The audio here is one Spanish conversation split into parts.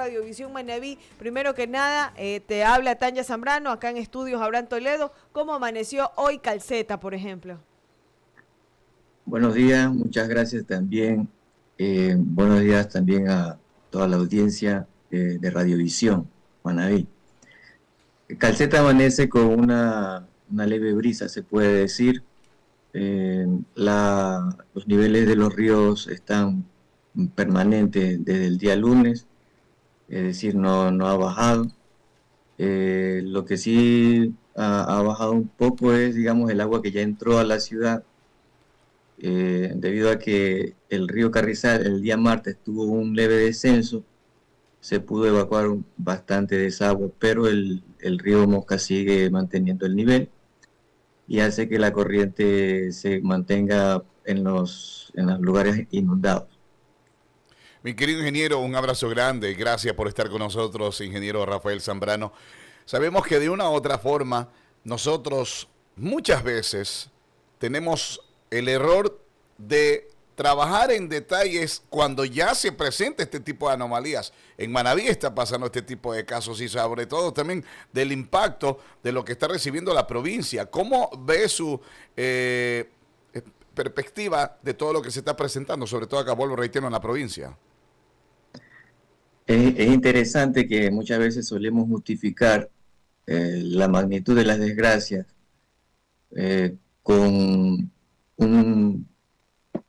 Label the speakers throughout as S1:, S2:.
S1: Radiovisión Manabí. Primero que nada, te habla Tanya Zambrano, acá en Estudios Abraham Toledo. ¿Cómo amaneció hoy Calceta, por ejemplo?
S2: Buenos días, muchas gracias también. Buenos días también a toda la audiencia de Radiovisión, Manabí. Calceta amanece con una leve brisa, se puede decir. Los niveles de los ríos están permanentes desde el día lunes, es decir, no ha bajado. Lo que sí ha bajado un poco es, digamos, el agua que ya entró a la ciudad debido a que el río Carrizal el día martes tuvo un leve descenso, se pudo evacuar bastante desagüe, pero el río Mosca sigue manteniendo el nivel y hace que la corriente se mantenga en los lugares inundados.
S3: Mi querido ingeniero, un abrazo grande. Gracias por estar con nosotros, ingeniero Rafael Zambrano. Sabemos que de una u otra forma nosotros muchas veces tenemos el error de trabajar en detalles cuando ya se presenta este tipo de anomalías. En Manabí está pasando este tipo de casos y sobre todo también del impacto de lo que está recibiendo la provincia. ¿Cómo ve su perspectiva de todo lo que se está presentando, sobre todo acá, vuelvo reitero, en la provincia?
S2: Es interesante que muchas veces solemos justificar la magnitud de las desgracias con un,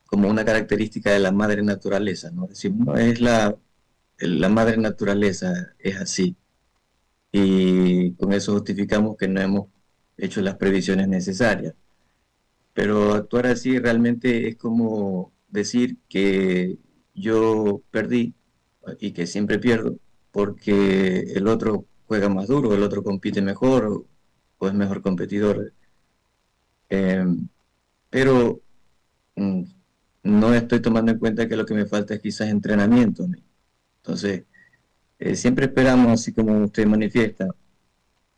S2: como una característica de la madre naturaleza, ¿no? Decimos, no, la madre naturaleza es así, y con eso justificamos que no hemos hecho las previsiones necesarias. Pero actuar así realmente es como decir que yo perdí y que siempre pierdo porque el otro juega más duro, el otro compite mejor o es mejor competidor. Eh, pero mm, no estoy tomando en cuenta que lo que me falta es quizás entrenamiento, ¿no? Entonces, siempre esperamos, así como usted manifiesta,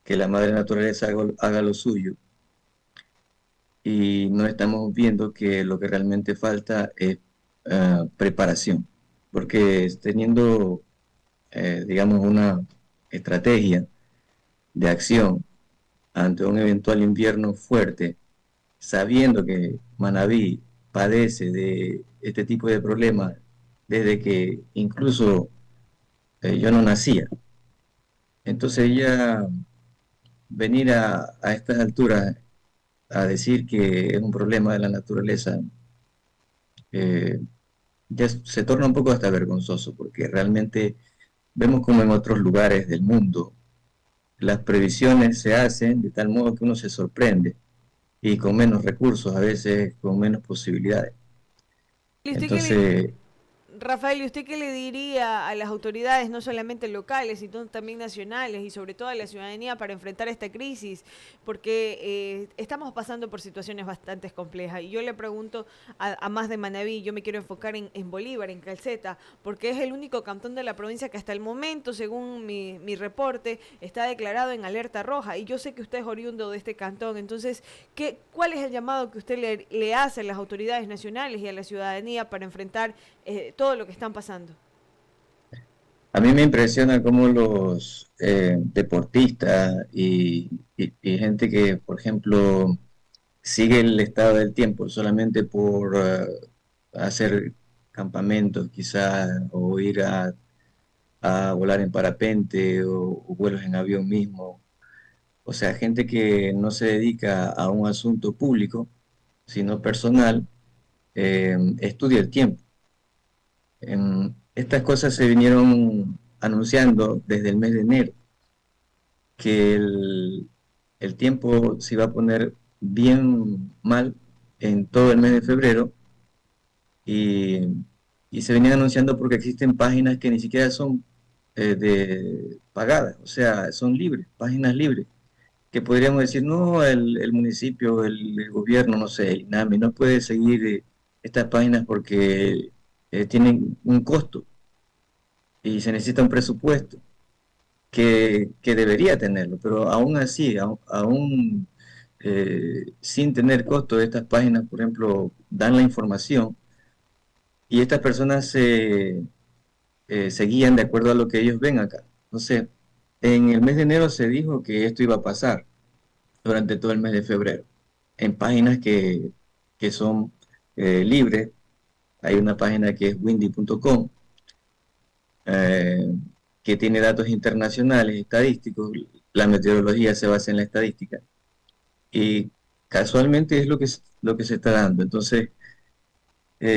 S2: que la madre naturaleza haga lo suyo y no estamos viendo que lo que realmente falta es preparación, porque teniendo, digamos, una estrategia de acción ante un eventual invierno fuerte, sabiendo que Manabí padece de este tipo de problemas desde que incluso yo no nacía. Entonces ya venir a estas alturas a decir que es un problema de la naturaleza, eh, ya se torna un poco hasta vergonzoso, porque realmente vemos como en otros lugares del mundo las previsiones se hacen de tal modo que uno se sorprende y con menos recursos, a veces con menos posibilidades.
S1: ¿Y usted qué le,
S2: Entonces,
S1: Rafael, ¿y usted qué le diría a las autoridades, no solamente locales, sino también nacionales y sobre todo a la ciudadanía para enfrentar esta crisis? Porque estamos pasando por situaciones bastante complejas. Y yo le pregunto a más de Manabí, yo me quiero enfocar en Bolívar, en Calceta, porque es el único cantón de la provincia que hasta el momento, según mi reporte, está declarado en alerta roja. Y yo sé que usted es oriundo de este cantón. Entonces, ¿cuál es el llamado que usted le hace a las autoridades nacionales y a la ciudadanía para enfrentar todo lo que están pasando?
S2: a mí me impresiona cómo los deportistas y gente que, por ejemplo, sigue el estado del tiempo solamente por hacer campamentos quizás o ir a volar en parapente o vuelos en avión mismo. O sea, gente que no se dedica a un asunto público, sino personal, estudia el tiempo. Estas cosas se vinieron anunciando desde el mes de enero, que el tiempo se iba a poner bien mal en todo el mes de febrero y, y se venían anunciando porque existen páginas que ni siquiera son pagadas, o sea, son libres, páginas libres, que podríamos decir, no, el municipio, el gobierno, no sé, el INAMI, no puede seguir estas páginas porque tienen un costo y se necesita un presupuesto que debería tenerlo, pero aún así, aún sin tener costo, estas páginas, por ejemplo, dan la información y estas personas se guían de acuerdo a lo que ellos ven acá. Entonces, en el mes de enero se dijo que esto iba a pasar durante todo el mes de febrero, en páginas que son libres. Hay una página que es windy.com, eh, que tiene datos internacionales, estadísticos. La meteorología se basa en la estadística y casualmente es lo que se está dando. Entonces,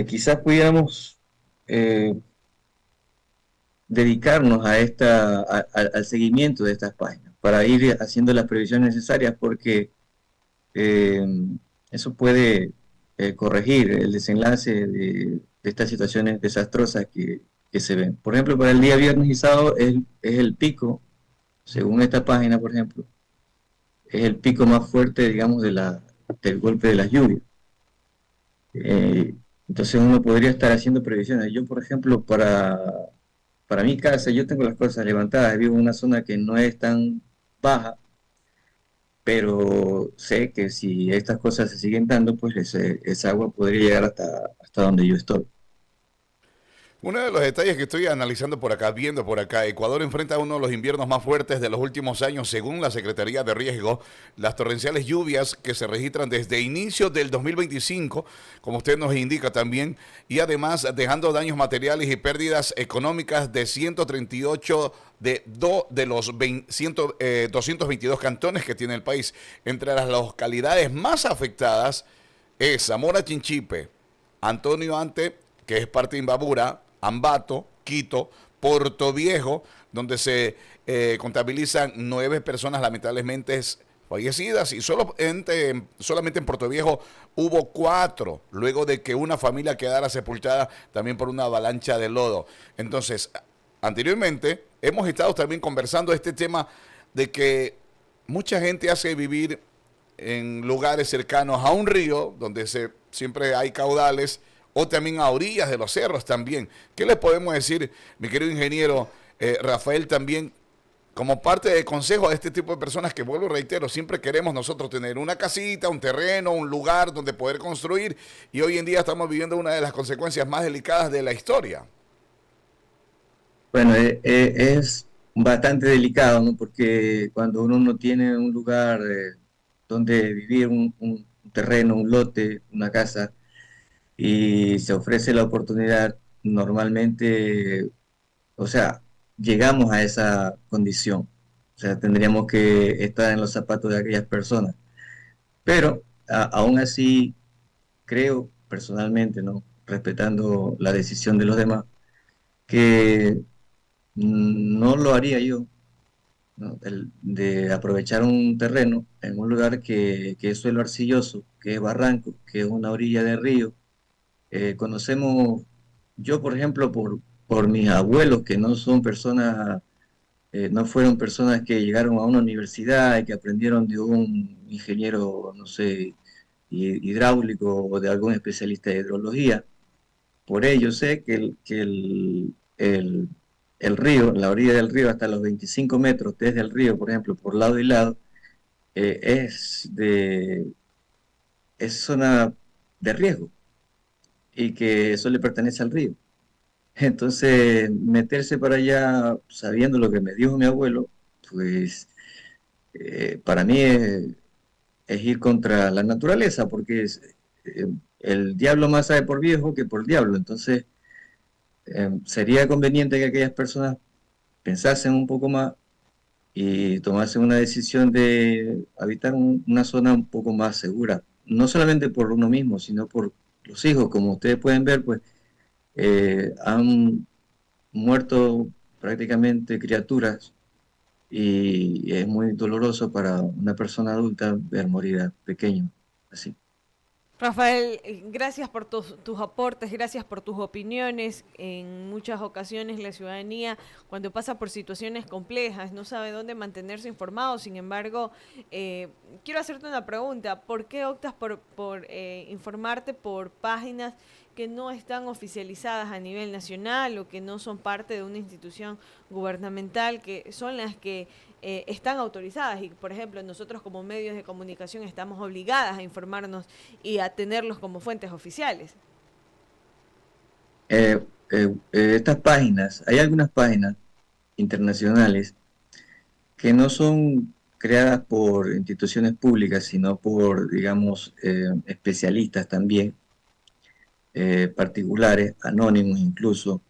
S2: quizás pudiéramos eh, dedicarnos al seguimiento de estas páginas para ir haciendo las previsiones necesarias, porque eh, eso puede corregir el desenlace de estas situaciones desastrosas que se ven. Por ejemplo, para el día viernes y sábado es el pico, según esta página, por ejemplo, es el pico más fuerte, digamos, del golpe de las lluvias. Eh, entonces uno podría estar haciendo previsiones. Yo, por ejemplo, para mi casa, yo tengo las cosas levantadas, vivo en una zona que no es tan baja, pero sé que si estas cosas se siguen dando, pues esa agua podría llegar hasta donde yo estoy.
S3: Uno de los detalles que estoy analizando por acá, viendo por acá, Ecuador enfrenta uno de los inviernos más fuertes de los últimos años, según la Secretaría de Riesgo. Las torrenciales lluvias que se registran desde inicio del 2025, como usted nos indica también, y además dejando daños materiales y pérdidas económicas de 138 de los 222 cantones que tiene el país. Entre las localidades más afectadas es Zamora Chinchipe, Antonio Ante, que es parte de Imbabura, Ambato, Quito, Puerto Viejo, donde se contabilizan 9 personas lamentablemente fallecidas, y solamente en Puerto Viejo hubo 4, luego de que una familia quedara sepultada también por una avalancha de lodo. Entonces, anteriormente hemos estado también conversando este tema de que mucha gente hace vivir en lugares cercanos a un río, donde siempre hay caudales, o también a orillas de los cerros también. ¿Qué le podemos decir, mi querido ingeniero Rafael, también como parte de consejo a este tipo de personas que, vuelvo y reitero, siempre queremos nosotros tener una casita, un terreno, un lugar donde poder construir, y hoy en día estamos viviendo una de las consecuencias más delicadas de la historia?
S2: Bueno, es bastante delicado, ¿no? Porque cuando uno no tiene un lugar donde vivir, un terreno, un lote, una casa, y se ofrece la oportunidad, normalmente, o sea, llegamos a esa condición. O sea, tendríamos que estar en los zapatos de aquellas personas. Pero aún así, creo personalmente, ¿no? Respetando la decisión de los demás, que no lo haría yo, ¿no? De aprovechar un terreno en un lugar que es suelo arcilloso, que es barranco, que es una orilla de río. Conocemos, yo por ejemplo, por mis abuelos, que no son personas, no fueron personas que llegaron a una universidad y que aprendieron de un ingeniero, no sé, hidráulico o de algún especialista de hidrología. Por ello sé el río, la orilla del río hasta los 25 metros desde el río, por ejemplo, por lado y lado, eh, es de, es zona de riesgo y que eso le pertenece al río. Entonces, meterse para allá sabiendo lo que me dijo mi abuelo, pues para mí es ir contra la naturaleza, porque eh, el diablo más sabe por viejo que por diablo. Entonces, sería conveniente que aquellas personas pensasen un poco más y tomasen una decisión de habitar una zona un poco más segura, no solamente por uno mismo, sino por los hijos. Como ustedes pueden ver, pues han muerto prácticamente criaturas y es muy doloroso para una persona adulta ver morir a pequeños así.
S1: Rafael, gracias por tus aportes, gracias por tus opiniones. En muchas ocasiones la ciudadanía, cuando pasa por situaciones complejas, no sabe dónde mantenerse informado. Sin embargo, quiero hacerte una pregunta. ¿Por qué optas por informarte por páginas que no están oficializadas a nivel nacional o que no son parte de una institución gubernamental, que son las que están autorizadas? Y, por ejemplo, nosotros como medios de comunicación estamos obligadas a informarnos y a tenerlos como fuentes oficiales.
S2: estas páginas, hay algunas páginas internacionales que no son creadas por instituciones públicas, sino por, digamos, especialistas también, particulares, anónimos incluso,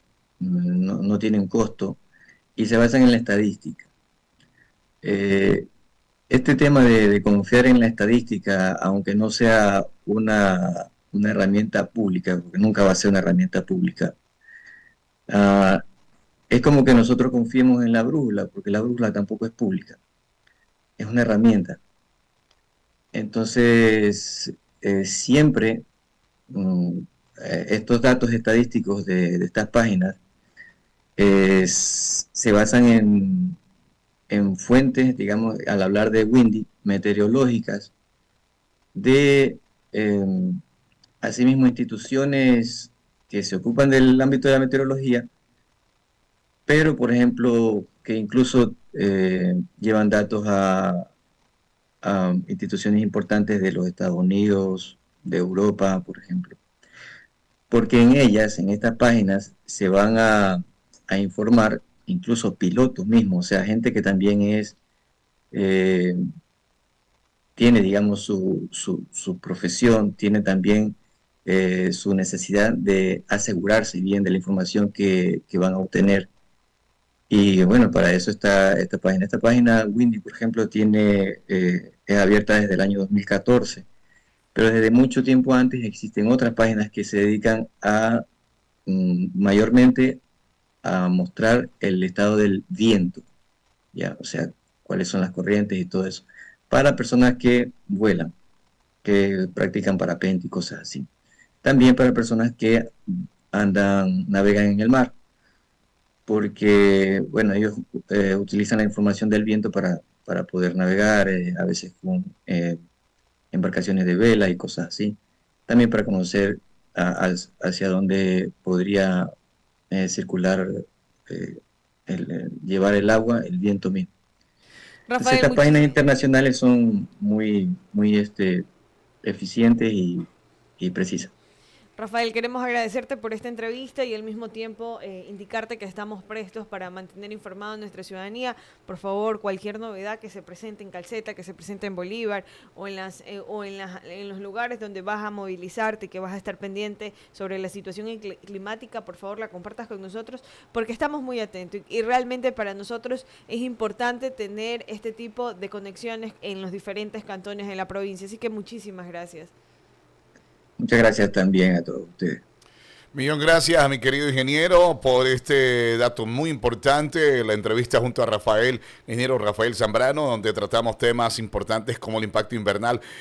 S2: no tienen costo, y se basan en la estadística. Este tema de confiar en la estadística, aunque no sea una herramienta pública, porque nunca va a ser una herramienta pública, ah, es como que nosotros confiemos en la brújula, porque la brújula tampoco es pública, es una herramienta. Entonces, siempre mm, estos datos estadísticos de estas páginas se basan en fuentes, digamos, al hablar de Windy, meteorológicas, de asimismo instituciones que se ocupan del ámbito de la meteorología, pero por ejemplo que incluso llevan datos a instituciones importantes de los Estados Unidos, de Europa, por ejemplo, porque en ellas, en estas páginas, se van a informar incluso pilotos mismos, o sea, gente que también eh, tiene, digamos, su profesión, tiene también su necesidad de asegurarse bien de la información que van a obtener. Y bueno, para eso está esta página. Esta página, Windy, por ejemplo, es abierta desde el año 2014, pero desde mucho tiempo antes existen otras páginas que se dedican a mayormente a mostrar el estado del viento, ya, o sea, cuáles son las corrientes y todo eso, para personas que vuelan, que practican parapente y cosas así. También para personas que navegan en el mar, porque, bueno, ellos utilizan la información del viento para poder navegar, a veces con embarcaciones de vela y cosas así. También para conocer hacia dónde podría circular, llevar el agua, el viento mismo. Entonces,
S1: Rafael,
S2: estas páginas
S1: muchísimas.
S2: internacionales son muy eficientes y precisas.
S1: Rafael, queremos agradecerte por esta entrevista y al mismo tiempo indicarte que estamos prestos para mantener informada a nuestra ciudadanía. Por favor, cualquier novedad que se presente en Calceta, que se presente en Bolívar en los lugares donde vas a movilizarte, que vas a estar pendiente sobre la situación climática, por favor la compartas con nosotros porque estamos muy atentos y realmente para nosotros es importante tener este tipo de conexiones en los diferentes cantones de la provincia. Así que muchísimas gracias.
S2: Muchas gracias también a todos ustedes.
S3: Millón gracias a mi querido ingeniero por este dato muy importante, la entrevista junto a Rafael, ingeniero Rafael Zambrano, donde tratamos temas importantes como el impacto invernal